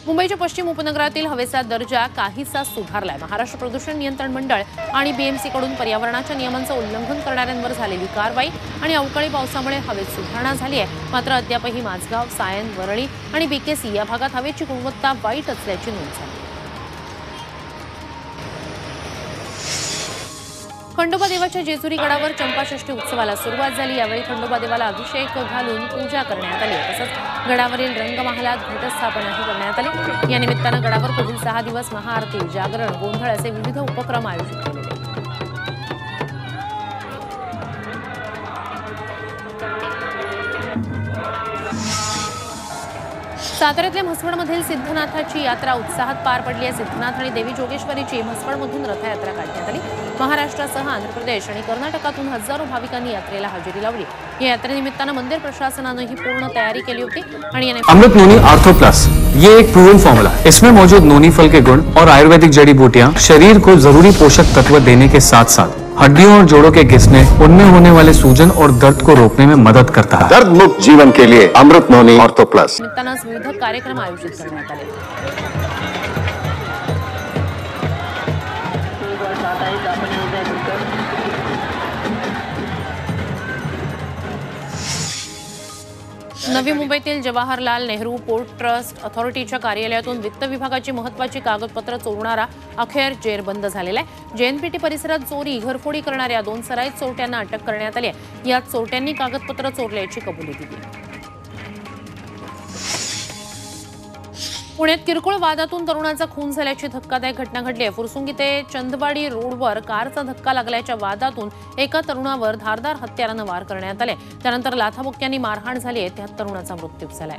मुंबईच्या पश्चिम उपनगरातील हवेचा दर्जा काहीसा सुधारलाय। महाराष्ट्र प्रदूषण नियंत्रण मंडळ आणि बीएमसी कडून पर्यावरणाच्या नियमांचं उल्लंघन करणाऱ्यांवर झालेली कारवाई आणि अवकाळी पावसामुळे हवेत सुधारणा झाली आहे। मात्र अद्यापही माझगाव, सायन, वरळी आणि बीकेसी या भागात हवेची गुणवत्ता वाईट असल्याची नोंद झाली। खंडोबा देवाच्या जेजुरी गडावर चंपाषष्ठी उत्सवाला सुरुवात झाली। यावेळी खंडोबा देवाला अभिषेक घालून पूजा करण्यात आली। तसंच गडावरील रंगमहालात घटस्थापनाही करण्यात आली। या निमित्तानं गडावर पुढील 6 दिवस महाआरती, जागरण, गोंधळ असे विविध उपक्रम आयोजित केले गेले। साताऱ्यातल्या म्हसवडमधील सिद्धनाथाची यात्रा उत्साहात पार पडली आहे। सिद्धनाथ आणि देवी जोगेश्वरीची म्हसवडमधून रथयात्रा काढण्यात आली। महाराष्ट्रासह आंध्र प्रदेश आणि कर्नाटकातून हजारो भाविकांनी यात्रेला हजेरी लावली। या यात्रेनिमित्तानं मंदिर प्रशासनानं ही पूर्ण तयारी केली होती। आणि अमृत नोनी आर्थो प्लस ये एक प्रूवन फॉर्मूला है। इसमें मौजूद नोनी फल के गुण और आयुर्वेदिक जड़ी बूटियां शरीर को जरूरी पोषक तत्व देने के साथ साथ हड्डियों और जोड़ों के घिसने, उनमें होने वाले सूजन और दर्द को रोकने में मदद करता है। दर्द मुक्त जीवन के लिए अमृत नोनी आर्थो प्लस। विविध कार्यक्रम आयोजित करण्यात आले। नवी मुंबईतील जवाहरलाल नेहरू पोर्ट ट्रस्ट अथॉरिटीच्या कार्यालयातून वित्त विभागाची महत्त्वाची कागदपत्र चोरणारा अखेर जेरबंद झालेला आहे। जेएनपीटी परिसरात चोरी, घरफोडी करणाऱ्या 2 सराईत चोरट्यांना अटक करण्यात आली आहे। यात चोरट्यांनी कागदपत्र चोरल्याची कबुली दिली। पुण्यात किरकोळ वादातून तरुणाचा खून झाल्याची धक्कादायक घटना घडली आहे। फुरसुंगी ते चंदवाडी रोडवर कारचा धक्का लागल्याच्या वादातून एका तरुणावर धारदार हत्यारानं वार करण्यात आले। त्यानंतर लाथाबुक्क्यांनी मारहाण झाली आहे। त्यात तरुणाचा मृत्यू झालाय।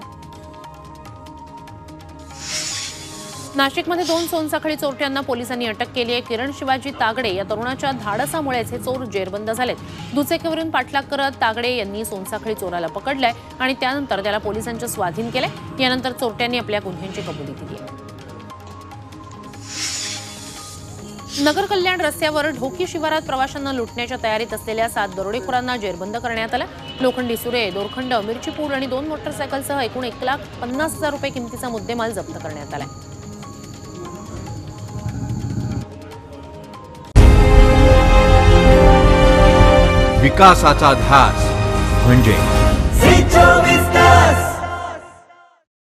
नाशिकमध्ये 2 सोनसाखळी चोरट्यांना पोलिसांनी अटक केली आहे। किरण शिवाजी तागडे या तरुणाच्या धाडसामुळेच हे चोर जेरबंद झालेत। दुचाकीवरून पाठलाग करत तागडे यांनी सोनसाखळी चोराला पकडलंय आणि त्यानंतर त्याला पोलिसांच्या स्वाधीन केलंय। यानंतर चोरट्यांनी आपल्या गुन्ह्यांची कबुली दिली आहे। नगर कल्याण रस्त्यावर ढोकी शिवारात प्रवाशांना लुटण्याच्या तयारीत असलेल्या 7 दरोडेखोरांना जेरबंद करण्यात आलं। लोखंडी सुरे, दोरखंड, मिरची पूड आणि 2 मोटरसायकलसह एकूण 1,50,000 रुपये किमतीचा मुद्देमाल जप्त करण्यात आलाय। विकासाचा ध्यास म्हणजे